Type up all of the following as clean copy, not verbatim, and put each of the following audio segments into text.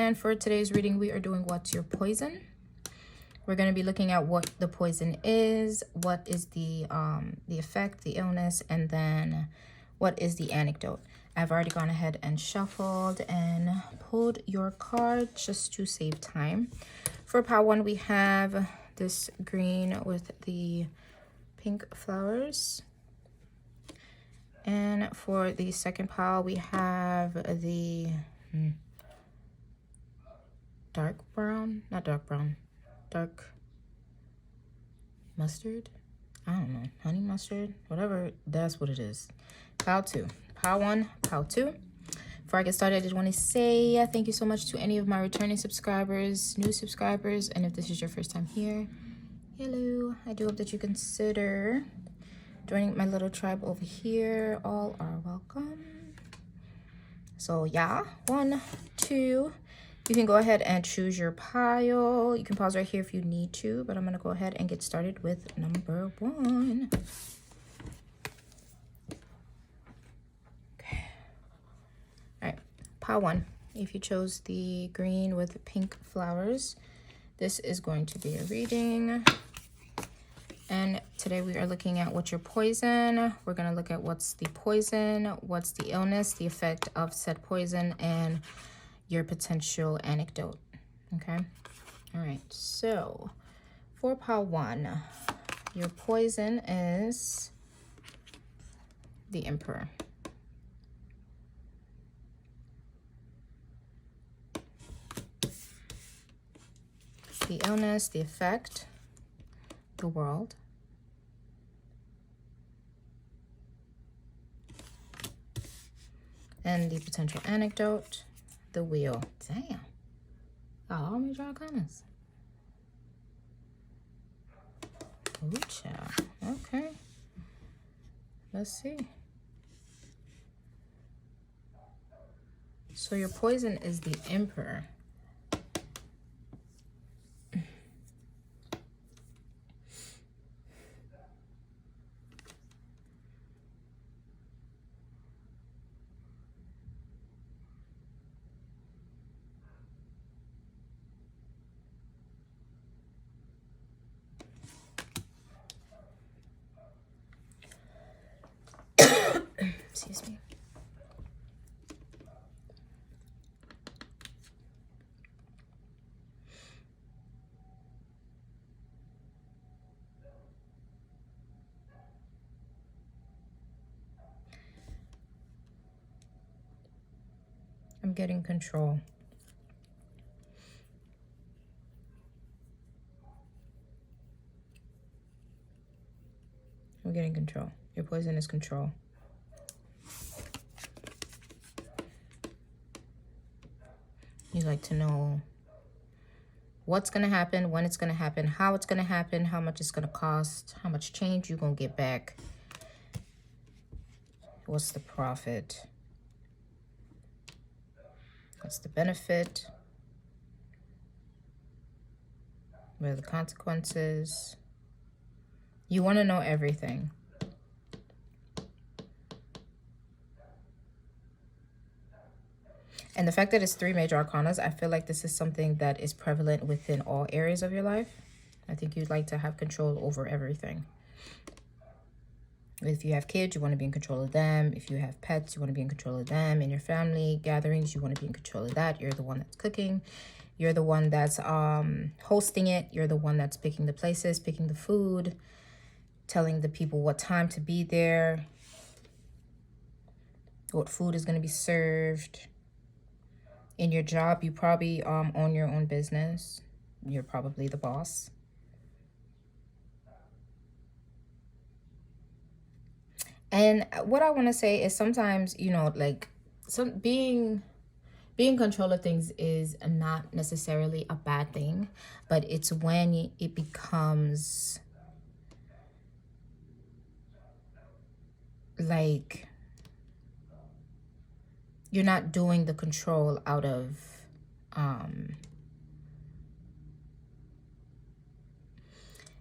And for today's reading, we are doing What's Your Poison? We're going to be looking at what the poison is, what is the effect, the illness, and then what is the anecdote. I've already gone ahead and shuffled and pulled your card just to save time. For pile 1, we have this green with the pink flowers. And for the second pile, we have the dark brown, not dark brown, dark mustard. I don't know, honey mustard, whatever, that's what it is. Pile 2, pile 1, pile 2. Before I get started, I just want to say thank you so much to any of my returning subscribers, new subscribers, and if this is your first time here, hello. I do hope that you consider joining my little tribe over here. All are welcome. So yeah, 1, 2. You can go ahead and choose your pile. You can pause right here if you need to, but I'm gonna go ahead and get started with number 1. Okay. All right, pile 1. If you chose the green with pink flowers, this is going to be a reading. And today we are looking at what's your poison. We're gonna look at what's the poison, what's the illness, the effect of said poison, and your potential anecdote. Okay. All right. So for pile 1, your poison is the Emperor. The illness, the effect, the World. And the potential anecdote, the Wheel. Damn. Got all major arcanas. Ooh, child. Okay. Let's see. So your poison is the Emperor. Excuse me. I'm getting control. I'm getting control. Your poison is control. You like to know what's going to happen, when it's going to happen, how it's going to happen, how much it's going to cost, how much change you're going to get back. What's the profit? What's the benefit? What are the consequences? You want to know everything. And the fact that it's 3 major arcanas, I feel like this is something that is prevalent within all areas of your life. I think you'd like to have control over everything. If you have kids, you want to be in control of them. If you have pets, you want to be in control of them. In your family gatherings, you want to be in control of that. You're the one that's cooking. You're the one that's hosting it. You're the one that's picking the places, picking the food, telling the people what time to be there, what food is going to be served. In your job, you probably own your own business. You're probably the boss. And what I want to say is sometimes, you know, like being in control of things is not necessarily a bad thing, but it's when it becomes like you're not doing the control out of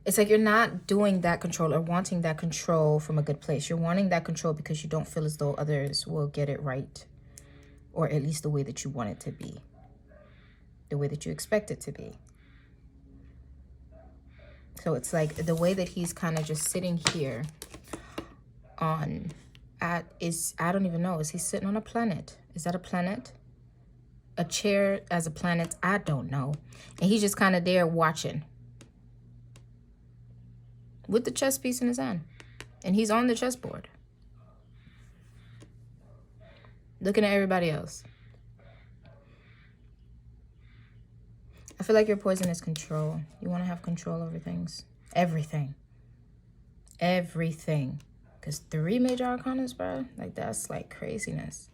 it's like you're not doing that control or wanting that control from a good place. You're wanting that control because you don't feel as though others will get it right, or at least the way that you want it to be. the way that you expect it to be. So it's like the way that he's kind of just sitting here I don't even know. Is he sitting on a planet? Is that a planet? A chair as a planet? I don't know. And he's just kind of there watching with the chess piece in his hand. And he's on the chessboard, looking at everybody else. I feel like your poison is control. You want to have control over things. Everything. Everything. Because 3 major arcanas, bro. Like, that's like craziness.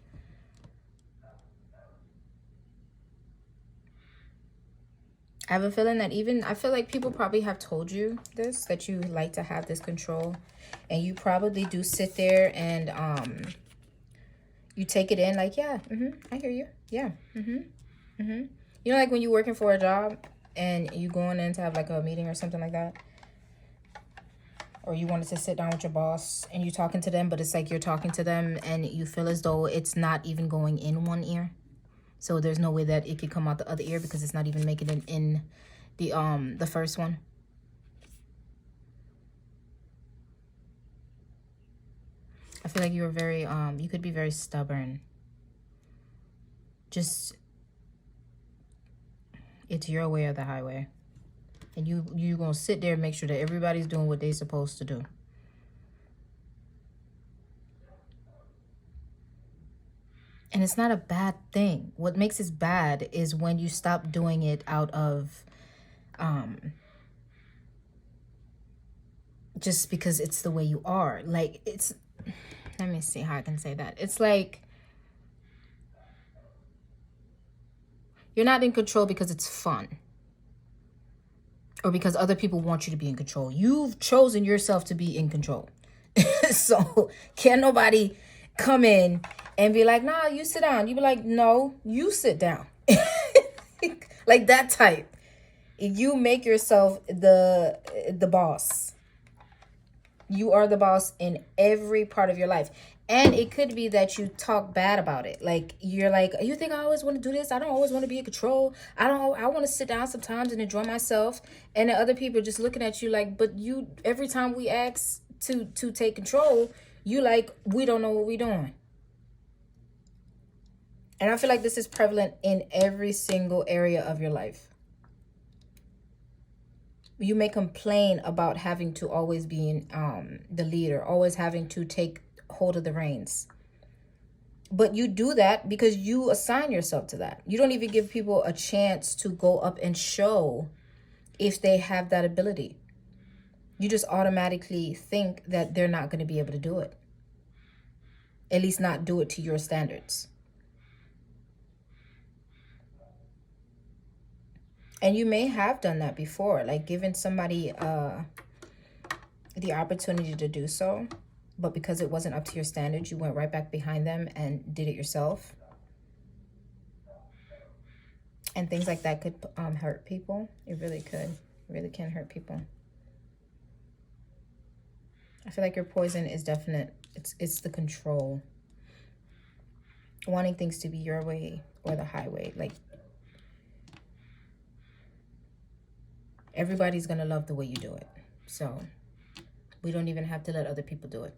I have a feeling that I feel like people probably have told you this, that you like to have this control. And you probably do sit there and you take it in like, yeah, I hear you. Yeah, You know, like when you're working for a job and you going in to have like a meeting or something like that. Or you wanted to sit down with your boss and you're talking to them, but it's like you're talking to them and you feel as though it's not even going in one ear. So there's no way that it could come out the other ear because it's not even making it in the first one. I feel like you're very, you could be very stubborn. Just, it's your way or the highway. And you're going to sit there and make sure that everybody's doing what they're supposed to do. And it's not a bad thing. What makes it bad is when you stop doing it out of just because it's the way you are. Like, it's, let me see how I can say that. It's like you're not in control because it's fun. Or because other people want you to be in control. You've chosen yourself to be in control. So can't nobody come in and be like, nah, you sit down. You be like, no, you sit down. Like that type. You make yourself the boss. You are the boss in every part of your life. And it could be that you talk bad about it. Like, you're like, you think I always want to do this? I don't always want to be in control. I want to sit down sometimes and enjoy myself. And the other people just looking at you like, but you, every time we ask to take control, you like, we don't know what we're doing. And I feel like this is prevalent in every single area of your life. You may complain about having to always be in, the leader, always having to take hold of the reins. But you do that because you assign yourself to that. You don't even give people a chance to go up and show if they have that ability. You just automatically think that they're not going to be able to do it. At least not do it to your standards. And you may have done that before, like giving somebody the opportunity to do so. But because it wasn't up to your standards, you went right back behind them and did it yourself. And things like that could hurt people. It really could. It really can hurt people. I feel like your poison is definite. It's the control. Wanting things to be your way or the highway. Like, everybody's going to love the way you do it. So we don't even have to let other people do it.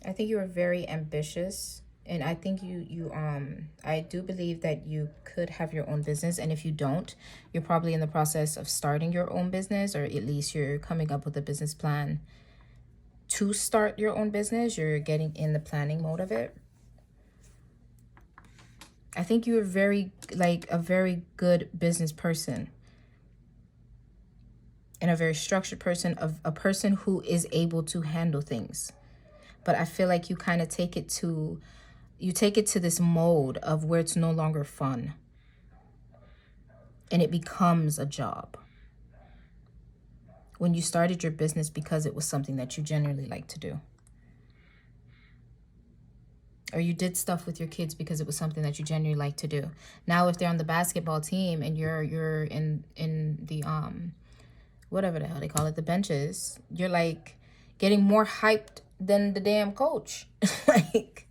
I think you are very ambitious. And I think I do believe that you could have your own business. And if you don't, you're probably in the process of starting your own business, or at least you're coming up with a business plan to start your own business. You're getting in the planning mode of it. I think you're a very good business person. And a very structured person, a person who is able to handle things. But I feel like you kind of take it to this mode of where it's no longer fun. And it becomes a job. When you started your business because it was something that you genuinely like to do. Or you did stuff with your kids because it was something that you genuinely like to do. Now, if they're on the basketball team and you're in the whatever the hell they call it, the benches, you're like getting more hyped than the damn coach. Like,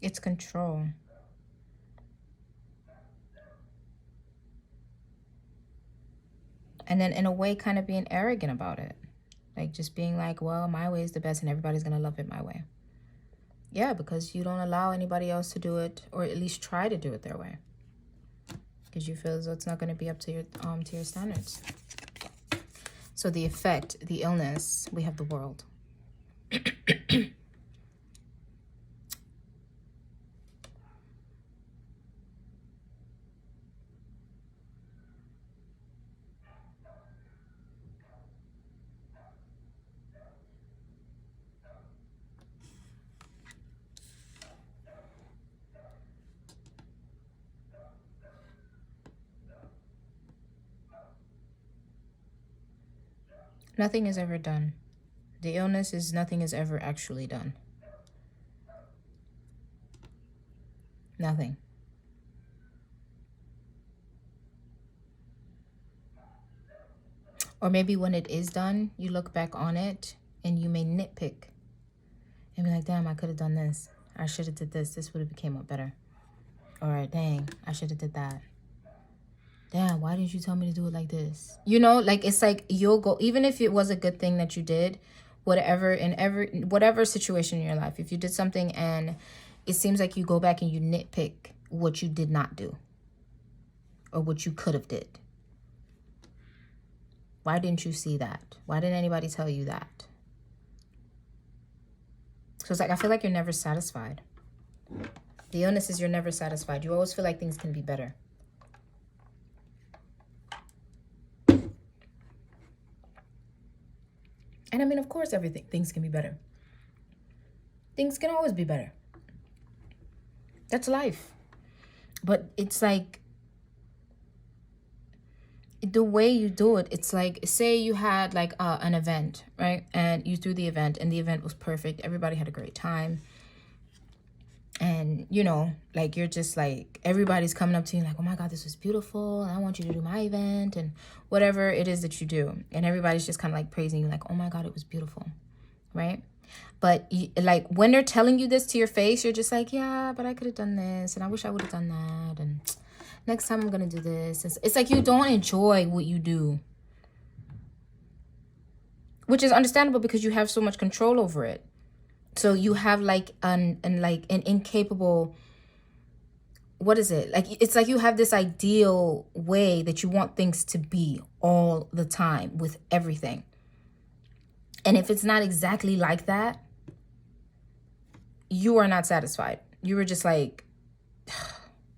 It's control. And then in a way, kind of being arrogant about it. Like just being like, well, my way is the best and everybody's going to love it my way. Yeah, because you don't allow anybody else to do it, or at least try to do it their way. Because you feel as though it's not going to be up to your standards. So the effect, the illness, we have the world. Nothing is ever done. The illness is nothing is ever actually done. Nothing. Or maybe when it is done, you look back on it and you may nitpick and be like, damn, I could have done this. I should have did this. This would have became up better. Or dang, I should have did that. Damn, why didn't you tell me to do it like this? You know, like it's like you'll go, even if it was a good thing that you did, whatever situation in your life, if you did something and it seems like you go back and you nitpick what you did not do or what you could have did. Why didn't you see that? Why didn't anybody tell you that? So it's like, I feel like you're never satisfied. The illness is you're never satisfied. You always feel like things can be better. And I mean, of course, things can be better. Things can always be better. That's life. But it's like, the way you do it, it's like, say you had like an event, right? And you threw the event and the event was perfect. Everybody had a great time. And, you know, like you're just like, everybody's coming up to you like, oh my God, this was beautiful. I want you to do my event and whatever it is that you do. And everybody's just kind of like praising you like, oh my God, it was beautiful. Right? But like when they're telling you this to your face, you're just like, yeah, but I could have done this. And I wish I would have done that. And next time I'm going to do this. It's like you don't enjoy what you do. Which is understandable because you have so much control over it. So you have like an incapable, what is it? Like, it's like you have this ideal way that you want things to be all the time with everything. And if it's not exactly like that, you are not satisfied. You were just like,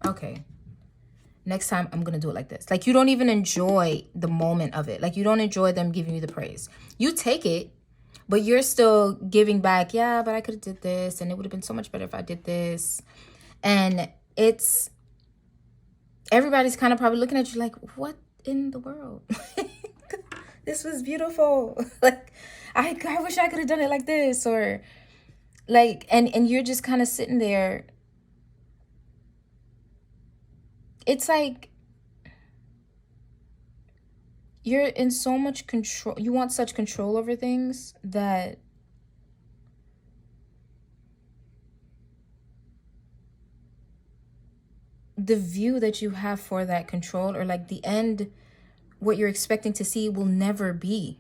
okay, next time I'm going to do it like this. Like you don't even enjoy the moment of it. Like you don't enjoy them giving you the praise. You take it. But you're still giving back, yeah, but I could have did this and it would have been so much better if I did this. And it's, everybody's kind of probably looking at you like, what in the world? This was beautiful. Like, I wish I could have done it like this. Or like, and you're just kind of sitting there. It's like, you're in so much control. You want such control over things that the view that you have for that control, or like the end, what you're expecting to see will never be.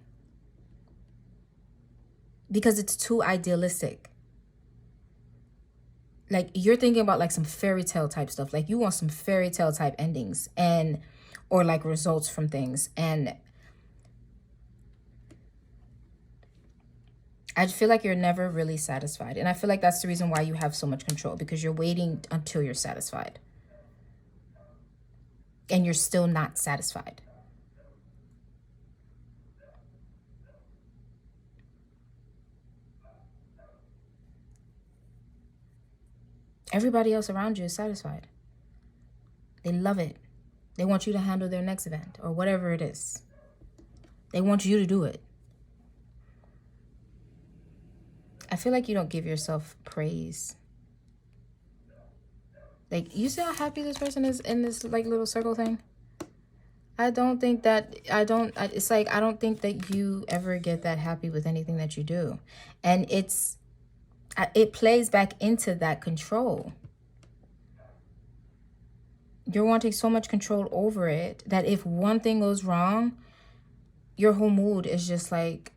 Because it's too idealistic. Like you're thinking about like some fairy tale type stuff. Like you want some fairy tale type endings or like results from things. And I feel like you're never really satisfied. And I feel like that's the reason why you have so much control, because you're waiting until you're satisfied. And you're still not satisfied. Everybody else around you is satisfied. They love it. They want you to handle their next event or whatever it is. They want you to do it. I feel like you don't give yourself praise. Like, you see how happy this person is in this like little circle thing? It's like, I don't think that you ever get that happy with anything that you do. And it plays back into that control. You're wanting so much control over it that if one thing goes wrong, your whole mood is just like,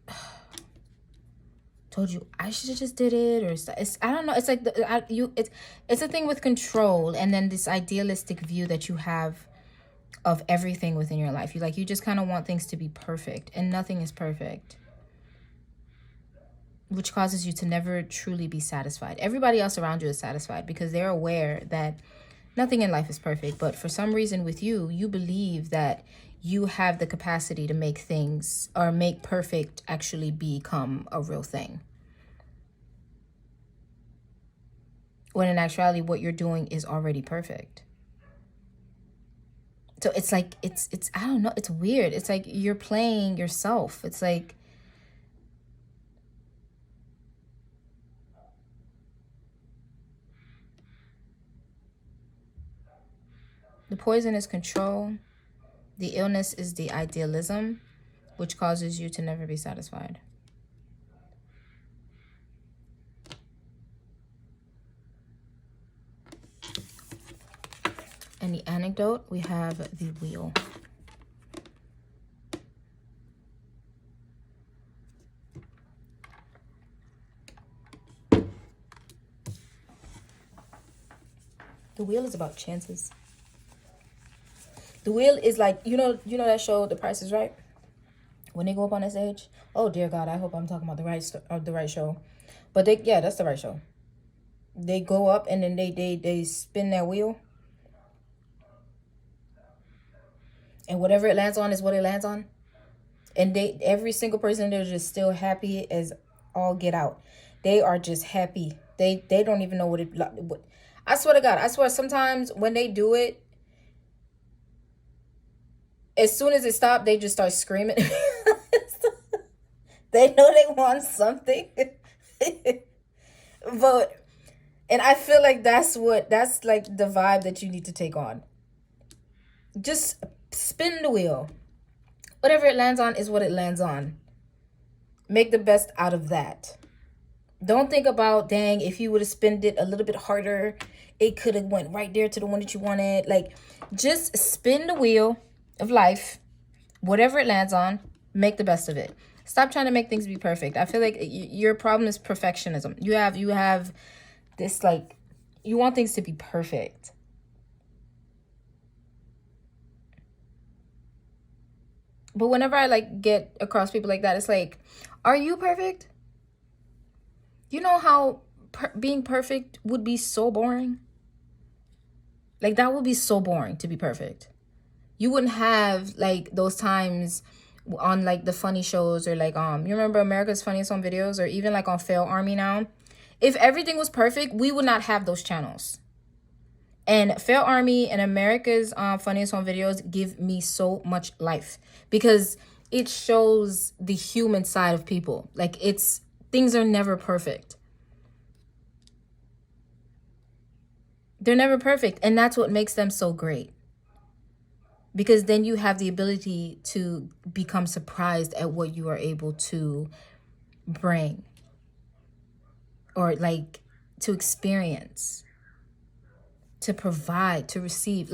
told you I should have just did it, or it's I don't know. It's like it's a thing with control, and then this idealistic view that you have of everything within your life. You just kind of want things to be perfect, and nothing is perfect, which causes you to never truly be satisfied. Everybody else around you is satisfied because they're aware that nothing in life is perfect. But for some reason with you, you believe that you have the capacity to make things, or make perfect actually become a real thing. When in actuality, what you're doing is already perfect. So it's like, it's I don't know, it's weird. It's like you're playing yourself. It's like, the poison is control. The illness is the idealism, which causes you to never be satisfied. And the anecdote, we have the wheel. The wheel is about chances. The wheel is like, you know that show, The Price is Right? When they go up on that stage, oh dear God, I hope I'm talking about the right show. But that's the right show. They go up and then they spin that wheel. And whatever it lands on is what it lands on. And every single person there is just still happy as all get out. They are just happy. They don't even know what I swear to God, I swear sometimes when they do it, as soon as it stops, they just start screaming. They know they want something. But, and I feel like that's like the vibe that you need to take on. Just spin the wheel. Whatever it lands on is what it lands on. Make the best out of that. Don't think about, dang, if you would have spinned it a little bit harder, it could have went right there to the one that you wanted. Like, just spin the wheel of life. Whatever it lands on, make the best of it. Stop trying to make things be perfect. I feel like your problem is perfectionism. You have this, like, you want things to be perfect. But whenever I get across people like that, it's like, are you perfect? You know how being perfect would be so boring? Like, that would be so boring to be perfect. You wouldn't have those times on the funny shows, or you remember America's Funniest Home Videos, or even on Fail Army now. If everything was perfect, we would not have those channels. And Fail Army and America's Funniest Home Videos give me so much life, because it shows the human side of people. Things are never perfect. They're never perfect. And that's what makes them so great. Because then you have the ability to become surprised at what you are able to bring, or to experience, to provide, to receive.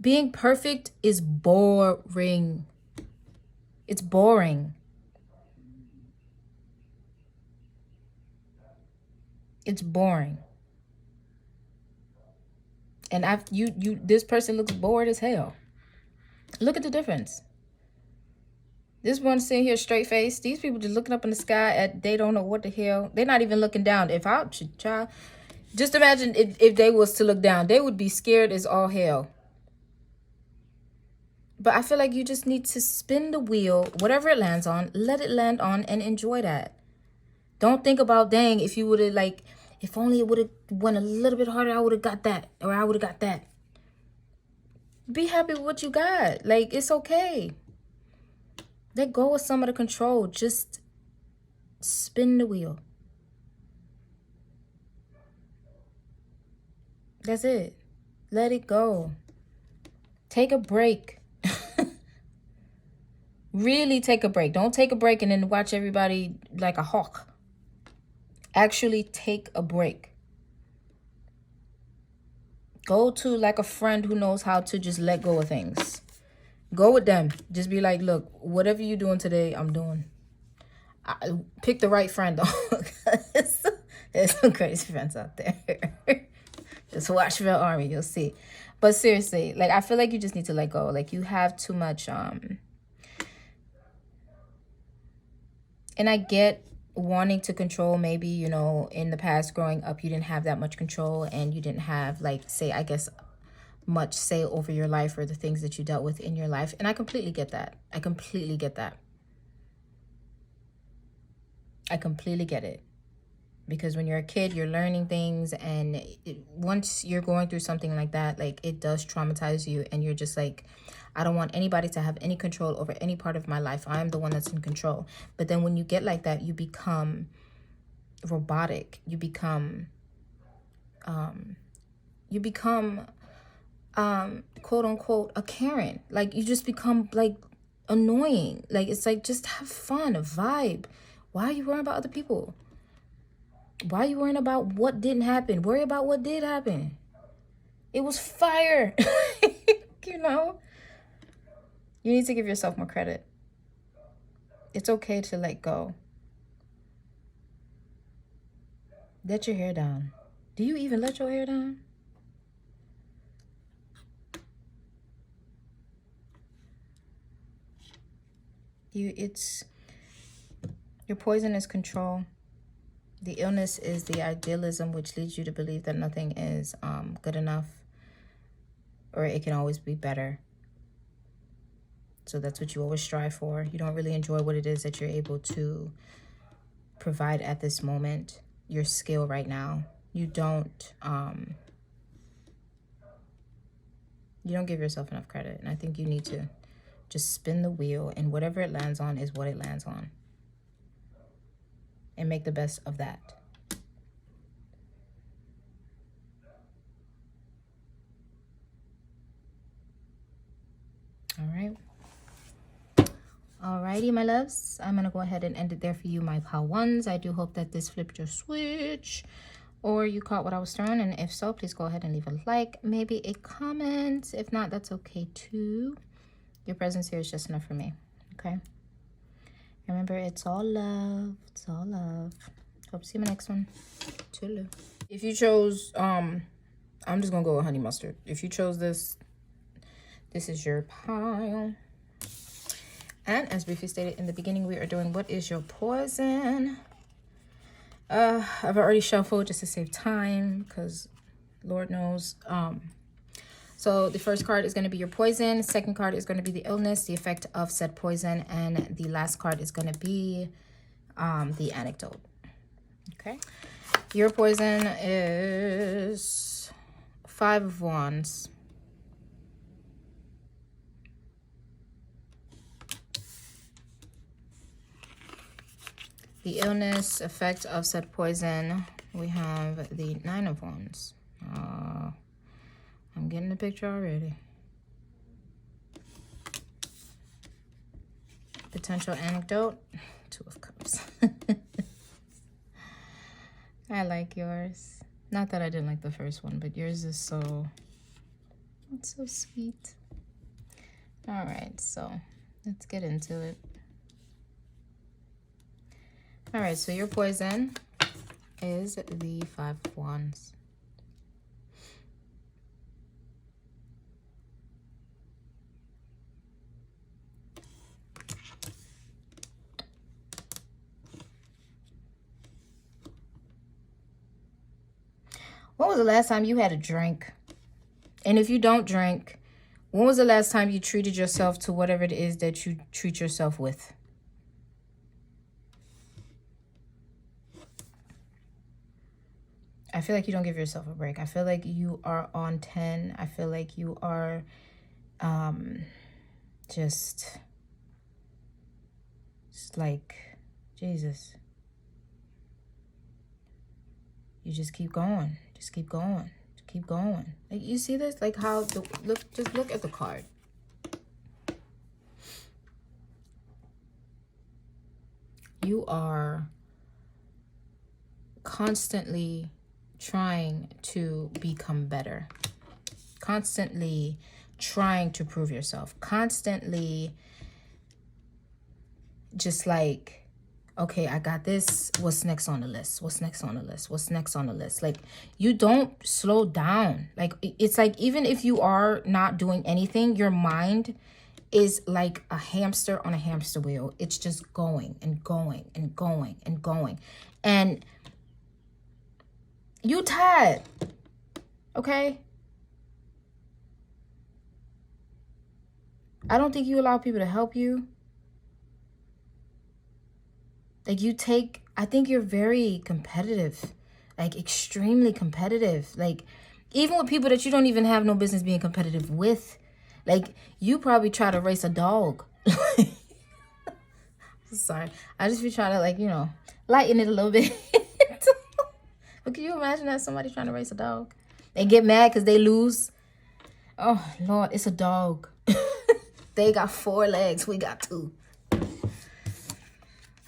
Being perfect is boring. It's boring. It's boring. And this person looks bored as hell. Look at the difference. This one sitting here straight faced. These people just looking up in the sky they don't know what the hell. They're not even looking down. If I should try, just imagine if they was to look down, they would be scared as all hell. But I feel like you just need to spin the wheel, whatever it lands on, let it land on, and enjoy that. Don't think about, dang, if you would have if only it would have went a little bit harder, I would have got that, or I would have got that. Be happy with what you got. It's okay. Let go of some of the control. Just spin the wheel. That's it. Let it go. Take a break. Really take a break. Don't take a break and then watch everybody like a hawk. Actually take a break. Go to like a friend who knows how to just let go of things. Go with them. Just be like, look, whatever you're doing today, I'm doing. Pick the right friend though. There's some crazy friends out there. Just watch Real Army, you'll see. But seriously, like I feel like you just need to let go. Like you have too much and I get wanting to control. Maybe, you know, in the past growing up you didn't have that much control and you didn't have like, say, I guess much say over your life or the things that you dealt with in your life. And I completely get that. I completely get that. I completely get it. Because when you're a kid, you're learning things, and once you're going through something like that, like it does traumatize you, and you're just like, I don't want anybody to have any control over any part of my life. I'm the one that's in control. But then when you get like that, you become robotic. You become quote unquote a Karen. Like you just become like annoying. Like it's like, just have fun, a vibe. Why are you worrying about other people? Why are you worrying about what didn't happen? Worry about what did happen. It was fire. You know? You need to give yourself more credit. It's okay to let go. Let your hair down. Do you even let your hair down? Your poison is control. The illness is the idealism, which leads you to believe that nothing is good enough, or it can always be better. So that's what you always strive for. You don't really enjoy what it is that you're able to provide at this moment, your skill right now. You don't give yourself enough credit. And I think you need to just spin the wheel, and whatever it lands on is what it lands on. And make the best of that. All right. Alrighty, my loves. I'm going to go ahead and end it there for you, my pal ones. I do hope that this flipped your switch, or you caught what I was throwing. And if so, please go ahead and leave a like, maybe a comment. If not, that's okay too. Your presence here is just enough for me. Okay? Remember, it's all love. It's all love. Hope to see you in the next one. Toodaloo. If you chose, I'm just going to go with honey mustard. If you chose this is your pile. And as briefly stated in the beginning, we are doing what is your poison. I've already shuffled just to save time, because Lord knows. So the first card is going to be your poison. The second card is going to be the illness, the effect of said poison. And the last card is going to be the anecdote. Okay. Your poison is 5 of Wands. The illness, effect of said poison, we have the 9 of Wands. I'm getting the picture already. Potential anecdote, 2 of Cups. I like yours. Not that I didn't like the first one, but yours is so, it's so sweet. All right, so let's get into it. All right, so your poison is the 5 of Wands. When was the last time you had a drink? And if you don't drink, when was the last time you treated yourself to whatever it is that you treat yourself with? I feel like you don't give yourself a break. I feel like you are on 10. I feel like you are just like, Jesus. You just keep going. Just keep going. Just keep going. Like, you see this? Like how, just look at the card. You are constantly trying to become better. Constantly trying to prove yourself. Constantly just like, okay, I got this. What's next on the list? What's next on the list? What's next on the list? Like, you don't slow down. Like, it's like, even if you are not doing anything, your mind is like a hamster on a hamster wheel. It's just going and going and going and going. And you tired, okay? I don't think you allow people to help you. Like, I think you're very competitive, like extremely competitive. Like, even with people that you don't even have no business being competitive with. Like, you probably try to race a dog. Sorry. I just be trying to, like, you know, lighten it a little bit. But can you imagine that somebody trying to race a dog? They get mad because they lose. Oh, Lord, it's a dog. They got 4 legs. We got 2.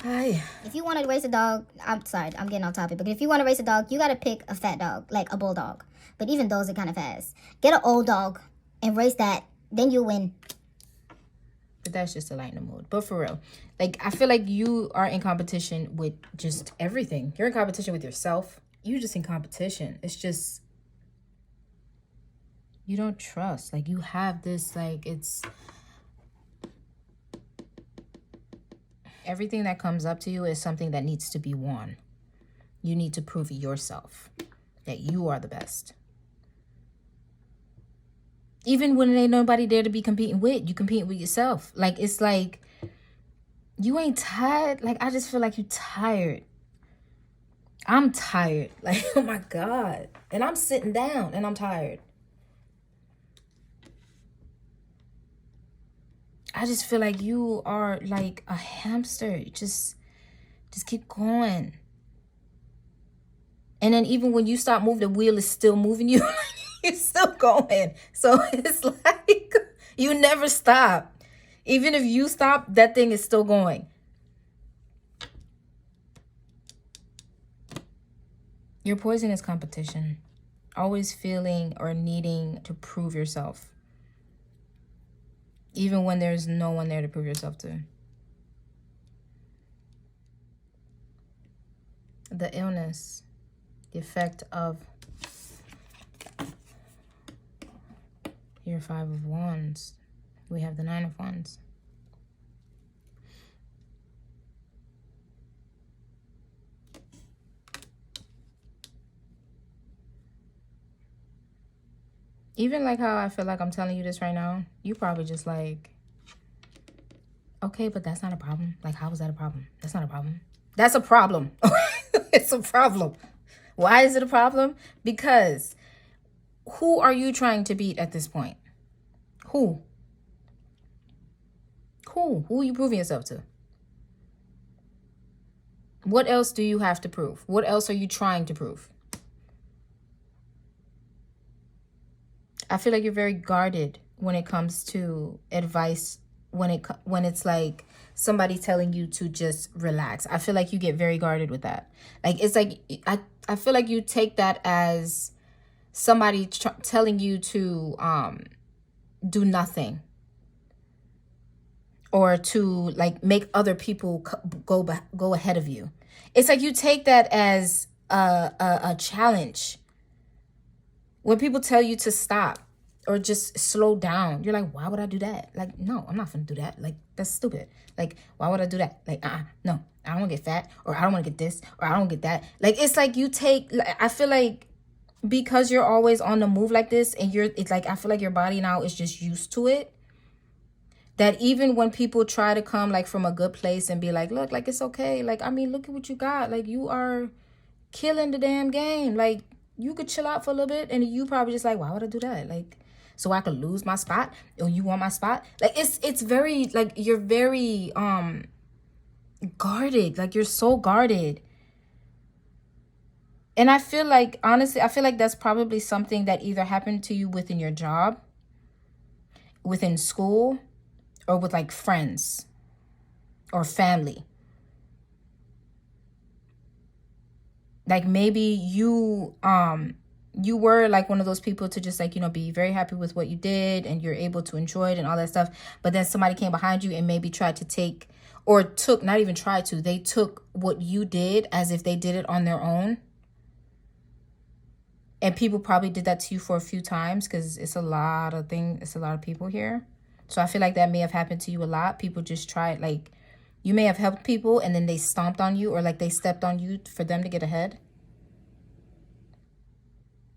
Hi. If you want to race a dog, I'm sorry, I'm getting off topic, but if you want to race a dog, you got to pick a fat dog, like a bulldog. But even those are kind of fast. Get an old dog and race that, then you win. But that's just to lighten the mood. But for real, like, I feel like you are in competition with just everything. You're in competition with yourself. You're just in competition. It's just, you don't trust. Like, you have this, like, it's... Everything that comes up to you is something that needs to be won. You need to prove yourself that you are the best. Even when there ain't nobody there to be competing with, you compete with yourself. Like, it's like, you ain't tired. Like, I just feel like you tired. I'm tired. Like, oh my God. And I'm sitting down and I'm tired. I just feel like you are like a hamster. Just keep going. And then even when you stop moving, the wheel is still moving you. You're still going. So it's like you never stop. Even if you stop, that thing is still going. Your poison is competition. Always feeling or needing to prove yourself. Even when there's no one there to prove yourself to. The illness, the effect of your 5 of Wands. We have the 9 of Wands. Even like how I feel like I'm telling you this right now, you probably just like, okay, but that's not a problem. Like, how is that a problem? That's not a problem. That's a problem. It's a problem. Why is it a problem? Because who are you trying to beat at this point? Who? Who are you proving yourself to? What else do you have to prove? What else are you trying to prove? I feel like you're very guarded when it comes to advice, when it's like somebody telling you to just relax. I feel like you get very guarded with that. Like, it's like, I feel like you take that as somebody telling you to do nothing. Or to like make other people go ahead of you. It's like you take that as a challenge. When people tell you to stop or just slow down, you're like, why would I do that? Like, no, I'm not gonna do that. Like, that's stupid. Like, why would I do that? Like, no, I don't want to get fat, or I don't want to get this, or I don't get that. Like, it's like you take, I feel like because you're always on the move like this, and it's like, I feel like your body now is just used to it. That even when people try to come like from a good place and be like, look, like, it's okay. Like, I mean, look at what you got. Like, you are killing the damn game. Like, you could chill out for a little bit, and you probably just like, why would I do that? Like, so I could lose my spot, or you want my spot? Like, it's very, like, you're very guarded. Like, you're so guarded. And I feel like, honestly, I feel like that's probably something that either happened to you within your job, within school, or with like friends or family. Like, maybe you you were like one of those people to just like, you know, be very happy with what you did and you're able to enjoy it and all that stuff. But then somebody came behind you and maybe tried to take, or took, not even tried to, they took what you did as if they did it on their own. And people probably did that to you for a few times, because it's a lot of things. It's a lot of people here. So I feel like that may have happened to you a lot. People just tried, like, you may have helped people and then they stomped on you, or like they stepped on you for them to get ahead.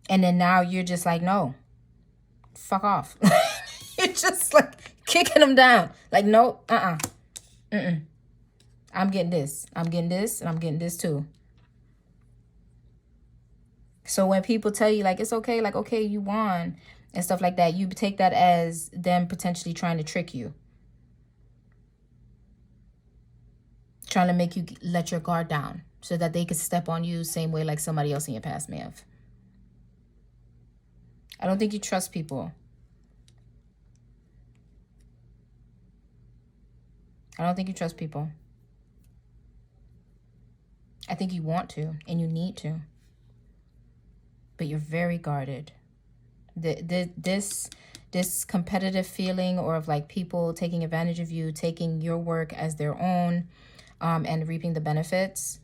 And then now you're just like, no, fuck off. You're just like kicking them down. Like, no, I'm getting this. I'm getting this, and I'm getting this too. So when people tell you like, it's okay, like, okay, you won and stuff like that, you take that as them potentially trying to trick you. Trying to make you let your guard down so that they could step on you same way like somebody else in your past may have. I don't think you trust people. I don't think you trust people. I think you want to and you need to. But you're very guarded. This competitive feeling, or of like people taking advantage of you, taking your work as their own, and reaping the benefits,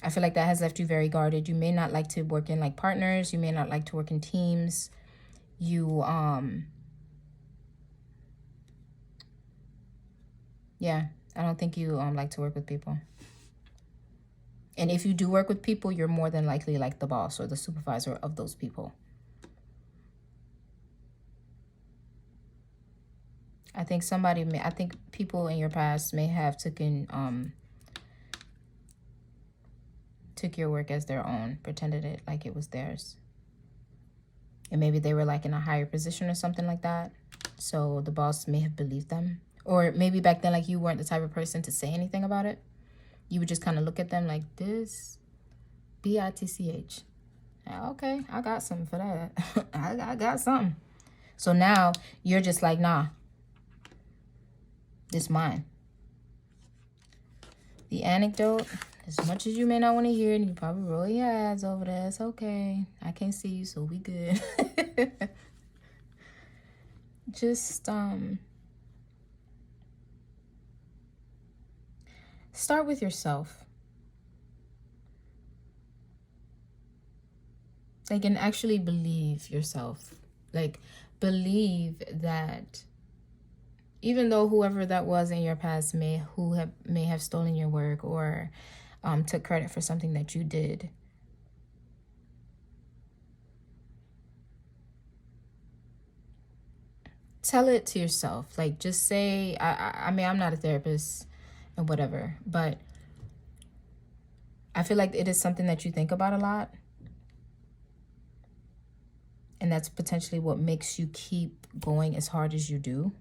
I feel like that has left you very guarded. You may not like to work in like partners. You may not like to work in teams. You, yeah, I don't think you like to work with people. And if you do work with people, you're more than likely like the boss or the supervisor of those people. I think people in your past may have took your work as their own, pretended it like it was theirs. And maybe they were like in a higher position or something like that. So the boss may have believed them. Or maybe back then, like, you weren't the type of person to say anything about it. You would just kind of look at them like this, bitch. Okay, I got something for that. I got something. So now you're just like, nah, this mine. The anecdote, as much as you may not want to hear it, and you probably roll your eyes over there, it's okay. I can't see you, so we good. Just start with yourself. Like, and actually believe yourself. Like, believe that even though whoever that was in your past may have stolen your work, or took credit for something that you did, tell it to yourself. Like, just say, I mean, I'm not a therapist and whatever, but I feel like it is something that you think about a lot. And that's potentially what makes you keep going as hard as you do.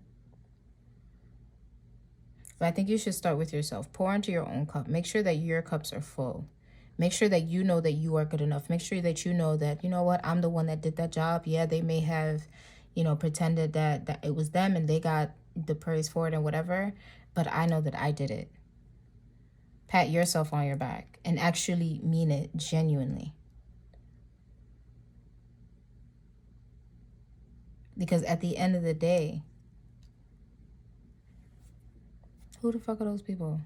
But I think you should start with yourself. Pour into your own cup. Make sure that your cups are full. Make sure that you know that you are good enough. Make sure that you know that, you know what, I'm the one that did that job. Yeah, they may have, you know, pretended that it was them and they got the praise for it and whatever. But I know that I did it. Pat yourself on your back and actually mean it genuinely. Because at the end of the day, who the fuck are those people?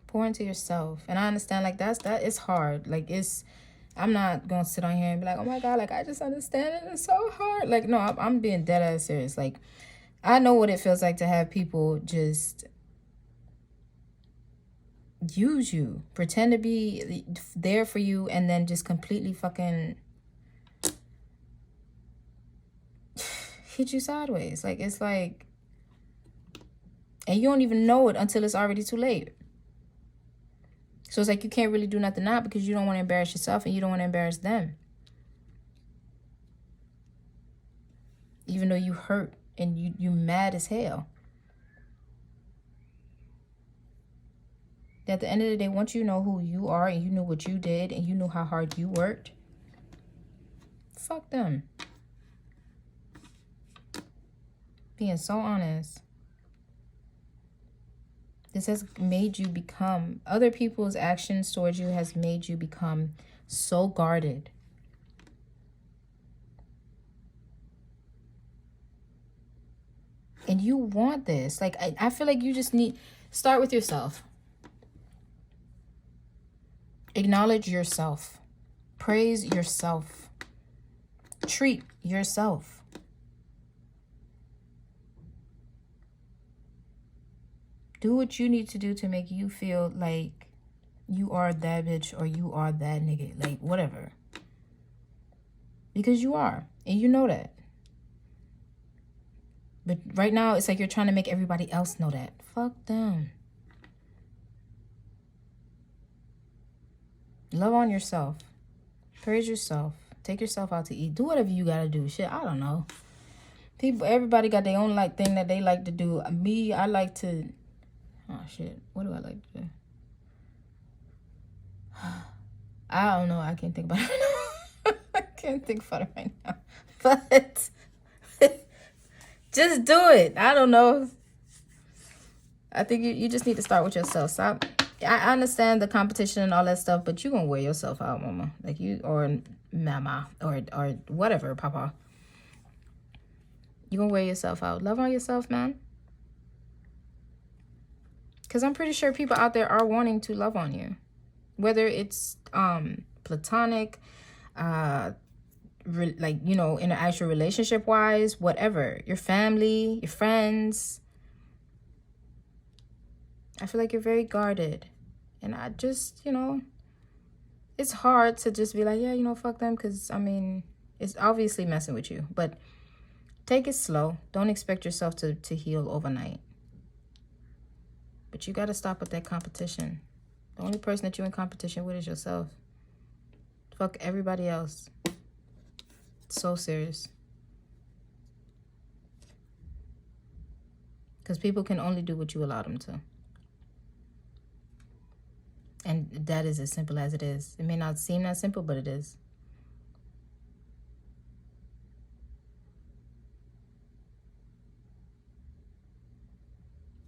Pour into yourself. And I understand, like, that is hard. Like, I'm not gonna sit on here and be like, oh my God, like, I just understand it. It's so hard. Like, no, I'm being dead ass serious. Like, I know what it feels like to have people just use you, pretend to be there for you, and then just completely fucking hit you sideways. Like, it's like, and you don't even know it until it's already too late. So it's like you can't really do nothing now because you don't want to embarrass yourself and you don't want to embarrass them. Even though you hurt and you mad as hell. At the end of the day, once you know who you are and you know what you did and you know how hard you worked, fuck them. Being so honest. This has made you become, other people's actions towards you has made you become so guarded. And you want this. Like, I feel like you just need, start with yourself. Acknowledge yourself. Praise yourself. Treat yourself. Do what you need to do to make you feel like you are that bitch or you are that nigga. Like, whatever. Because you are. And you know that. But right now, it's like you're trying to make everybody else know that. Fuck them. Love on yourself. Praise yourself. Take yourself out to eat. Do whatever you gotta do. Shit, I don't know. Everybody got their own thing that they like to do. Me, I like to... Oh, shit. What do I like to do? I don't know. I can't think about it right now. I can't think about it right now. But just do it. I don't know. I think you just need to start with yourself. Stop. I understand the competition and all that stuff, but you're going to wear yourself out, mama. Like you, or mama, or whatever, papa. You're going to wear yourself out. Love on yourself, man. Because I'm pretty sure people out there are wanting to love on you. Whether it's platonic, like, you know, in an actual relationship wise, whatever. Your family, your friends. I feel like you're very guarded. And I just, you know, it's hard to just be like, yeah, you know, fuck them. Because, I mean, it's obviously messing with you. But take it slow. Don't expect yourself to heal overnight. But you got to stop with that competition. The only person that you're in competition with is yourself. Fuck everybody else. It's so serious. Because people can only do what you allow them to. And that is as simple as it is. It may not seem that simple, but it is.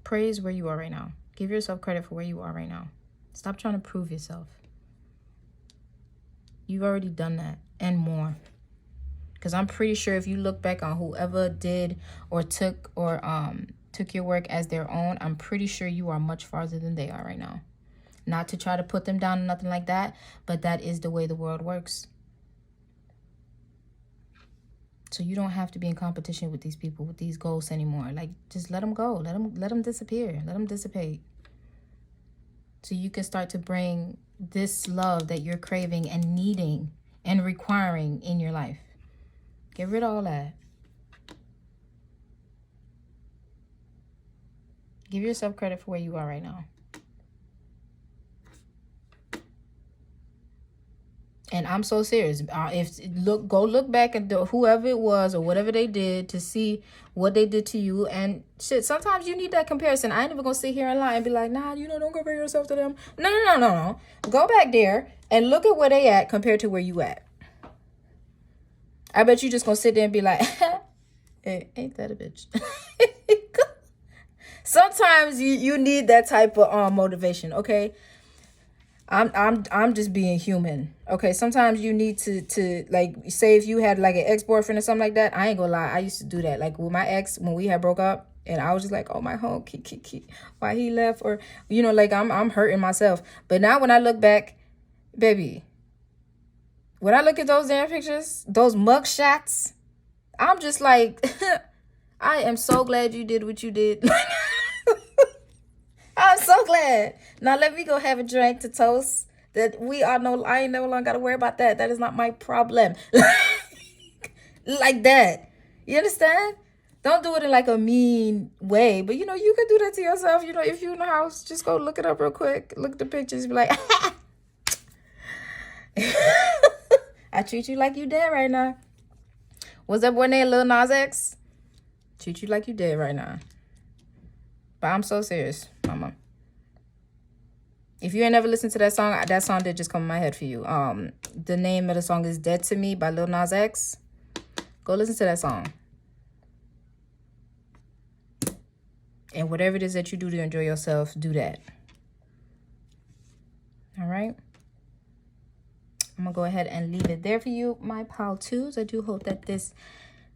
Praise where you are right now. Give yourself credit for where you are right now. Stop trying to prove yourself. You've already done that and more. Because I'm pretty sure if you look back on whoever did or took your work as their own, I'm pretty sure you are much farther than they are right now. Not to try to put them down or nothing like that, but that is the way the world works. So you don't have to be in competition with these people, with these ghosts anymore. Like, just let them go. Let them disappear. Let them dissipate. So you can start to bring this love that you're craving and needing and requiring in your life. Get rid of all that. Give yourself credit for where you are right now. And I'm so serious. Go look back at whoever it was or whatever they did to see what they did to you. And shit, sometimes you need that comparison. I ain't even gonna sit here and lie and be like, nah, you know, don't compare yourself to them. No. Go back there and look at where they at compared to where you at. I bet you just gonna sit there and be like, hey, ain't that a bitch? Sometimes you need that type of motivation, okay? I'm just being human. Okay, sometimes you need to like, say if you had like an ex-boyfriend or something like that. I ain't gonna lie, I used to do that. Like with my ex, when we had broke up, and I was just like, oh my home, why he left, or you know, like I'm hurting myself. But now when I look back, baby, when I look at those damn pictures, those mug shots, I'm just like, I am so glad you did what you did. I'm so glad. Now let me go have a drink to toast that I ain't no longer got to worry about that. That is not my problem. Like that. You understand? Don't do it in like a mean way. But you know, you can do that to yourself. You know, if you're in the house, just go look it up real quick. Look at the pictures. Be like, I treat you like you dead right now. What's that boy named Lil Nas X? Treat you like you dead right now. But I'm so serious, mama. If you ain't never listened to that song did just come in my head for you. The name of the song is Dead to Me by Lil Nas X. Go listen to that song. And whatever it is that you do to enjoy yourself, do that. All right. I'm gonna go ahead and leave it there for you, my pile twos. I do hope that this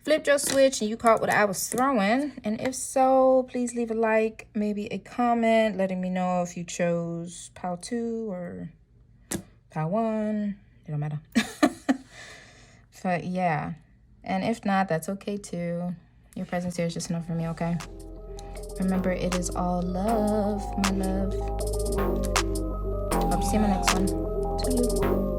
flipped your switch and you caught what I was throwing. And if so, please leave a like, maybe a comment letting me know if you chose pile 2 or pile 1. It don't matter. But yeah. And if not, that's okay too. Your presence here is just enough for me, okay? Remember, it is all love, my love. Hope to see you in my next one. Toodaloo.